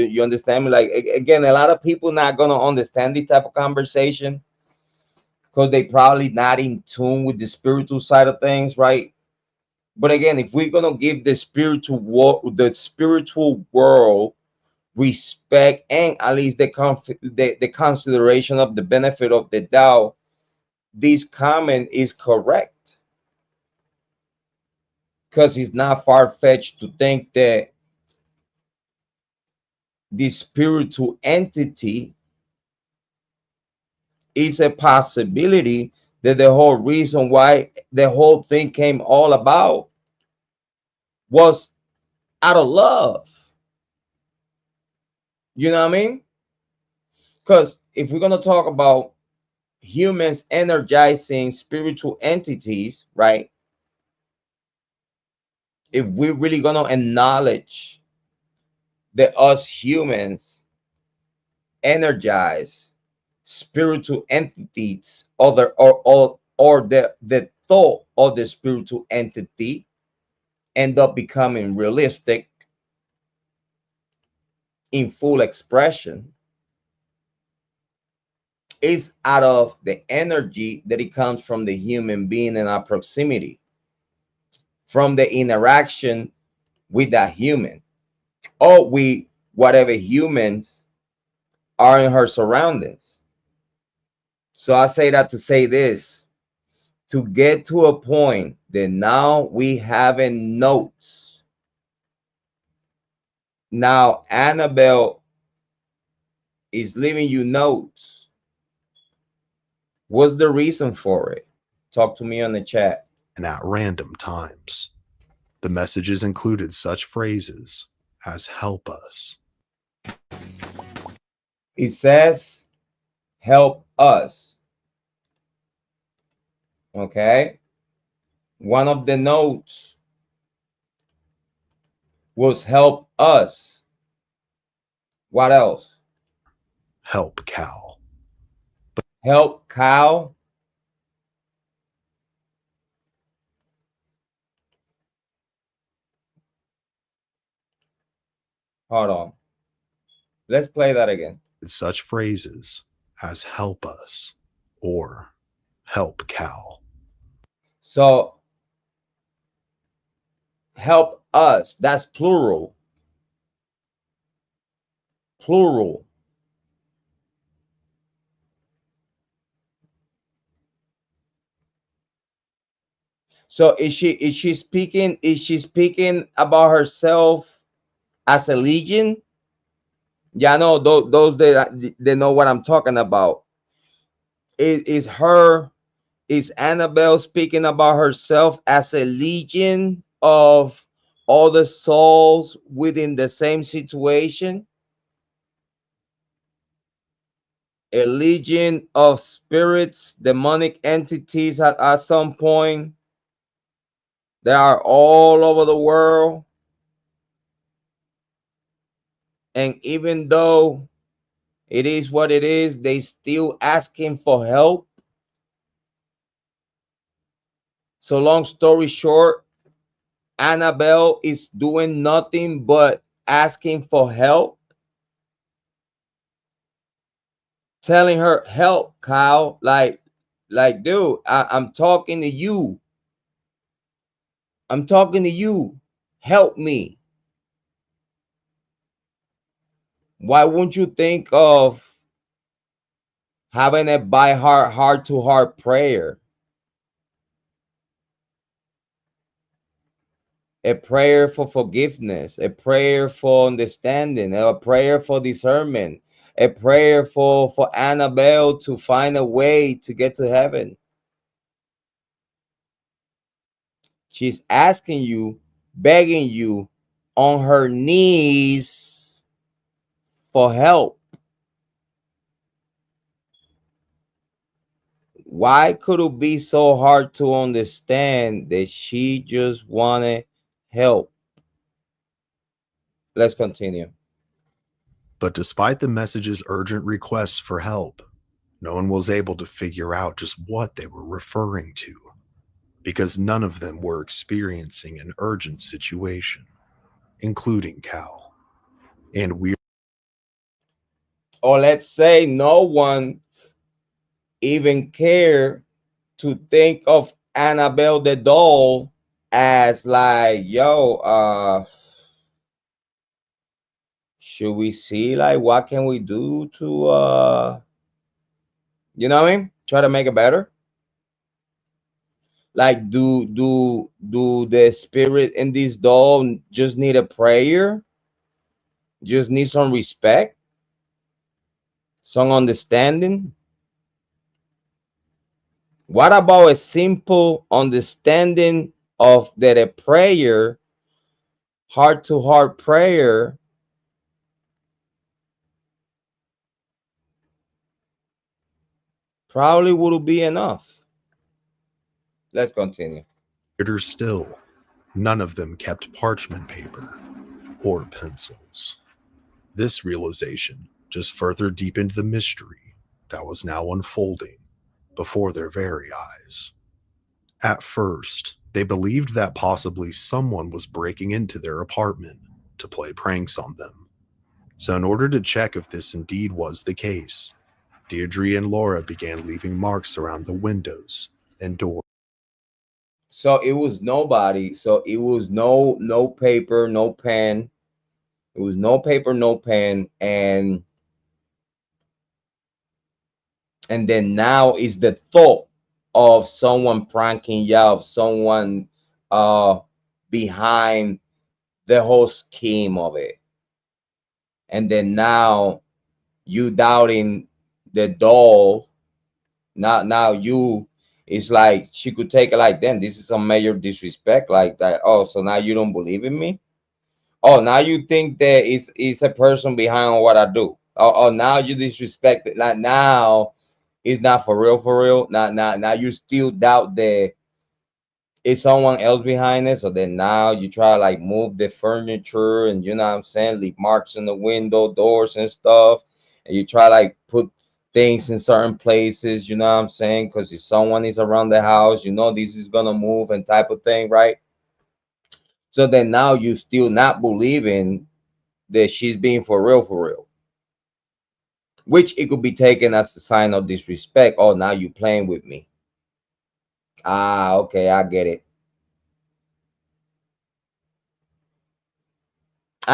You understand me? Like again, a lot of people not gonna understand this type of conversation because they probably not in tune with the spiritual side of things, right? But again, if we're gonna give the spiritual world respect and at least the consideration of the benefit of the doubt, this comment is correct, because it's not far-fetched to think that this spiritual entity is a possibility, that the whole reason why the whole thing came all about was out of love. You know what I mean? Because if we're going to talk about humans energizing spiritual entities, right? If we're really going to acknowledge that us humans energize spiritual entities, or the thought of the spiritual entity end up becoming realistic in full expression, is out of the energy that it comes from the human being in our proximity, from the interaction with that human, or we whatever humans are in her surroundings. So I say that to say this, to get to a point that now we having notes. Now Annabelle is leaving you notes. What's the reason for it? Talk to me on the chat. And at random times, the messages included such phrases as help us. It says help us. Okay. One of the notes was help us. What else? Help Cal. Help Kyle. Hold on. Let's play that again. Such phrases as help us or help Cal. So help us, that's plural. Plural. So is she speaking about herself as a legion? Yeah, I know those they know what I'm talking about. Is Annabelle speaking about herself as a legion of all the souls within the same situation? A legion of spirits, demonic entities at some point. They are all over the world. And even though it is what it is, they still asking for help. So long story short, Annabelle is doing nothing but asking for help, telling her, help, Kyle. Like, dude, I'm talking to you. I'm talking to you. Help me. Why wouldn't you think of having a by heart to heart prayer? A prayer for forgiveness, a prayer for understanding, a prayer for discernment, a prayer for Annabelle to find a way to get to heaven. She's asking you, begging you on her knees for help. Why could it be so hard to understand that she just wanted help? Let's continue. But despite the message's urgent requests for help, no one was able to figure out just what they were referring to, because none of them were experiencing an urgent situation, including Cal. And we Or let's say no one even care to think of Annabelle the doll as like, yo, should we see like what can we do to you know what I mean? Try to make it better. Like do the spirit in this doll just need a prayer? Just need some respect, some understanding? What about a simple understanding of that a prayer, heart to heart prayer, probably would be enough. Let's continue. Weirder still, none of them kept parchment paper or pencils. This realization just further deepened the mystery that was now unfolding before their very eyes. At first, they believed that possibly someone was breaking into their apartment to play pranks on them. So, in order to check if this indeed was the case, Deirdre and Laura began leaving marks around the windows and doors. So it was nobody. So it was no paper, no pen. It was no paper, no pen, and then now is the thought of someone pranking you, of someone uh behind the whole scheme of it. And then now you doubting the doll. Now you, it's like she could take it like, then this is some major disrespect like that. Oh, so now you don't believe in me? Oh, now you think that it's a person behind what I do. Oh, now you disrespect it. Like now it's not for real, for real. Now you still doubt that it's someone else behind it. So then now you try to like move the furniture and you know what I'm saying, leave marks in the window, doors and stuff. And you try like put things in certain places, you know what I'm saying? Because if someone is around the house, you know this is gonna move and type of thing, right? So then now you still not believing that she's being for real, which it could be taken as a sign of disrespect. Oh, now you playing with me. Ah, okay, I get it.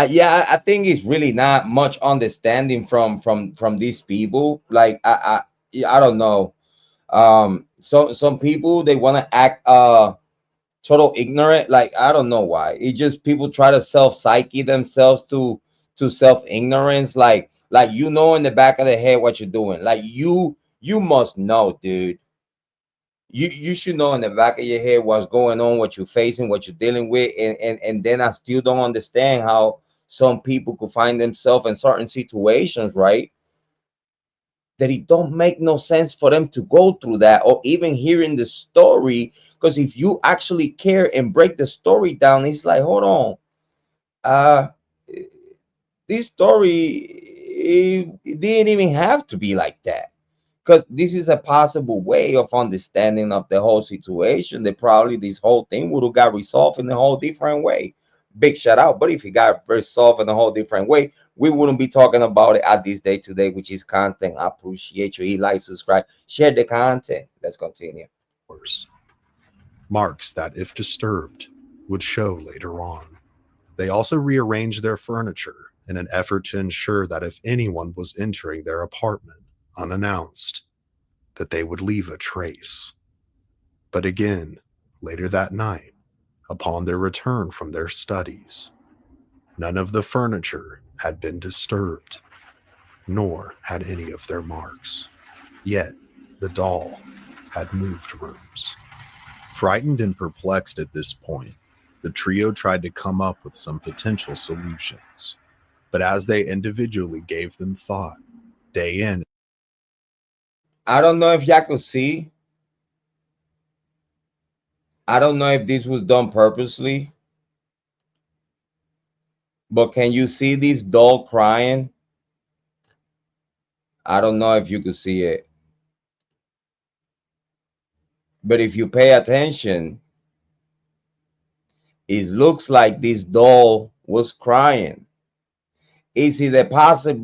Yeah, I think it's really not much understanding from these people. Like I don't know. So some people they want to act total ignorant. Like I don't know why. It just people try to self psyche themselves to self ignorance. Like you know in the back of the head what you're doing. Like you must know, dude. You should know in the back of your head what's going on, what you're facing, what you're dealing with, and then I still don't understand how some people could find themselves in certain situations, right? That it don't make no sense for them to go through that, or even hearing the story. Because if you actually care and break the story down, it's like, hold on, uh, this story it didn't even have to be like that, because this is a possible way of understanding of the whole situation that probably this whole thing would have got resolved in a whole different way. Big shout out. But if it got resolved in a whole different way, we wouldn't be talking about it at this day today, which is content. I appreciate you. Like, subscribe, share the content. Let's continue. Marks that, if disturbed, would show later on. They also rearranged their furniture in an effort to ensure that if anyone was entering their apartment unannounced, that they would leave a trace. But again, later that night, upon their return from their studies, none of the furniture had been disturbed, nor had any of their marks. Yet, the doll had moved rooms. Frightened and perplexed at this point, the trio tried to come up with some potential solutions. But as they individually gave them thought, day in, I don't know if y'all could see. I don't know if this was done purposely, but can you see this doll crying? I don't know if you could see it, but if you pay attention, it looks like this doll was crying. Is it a possibility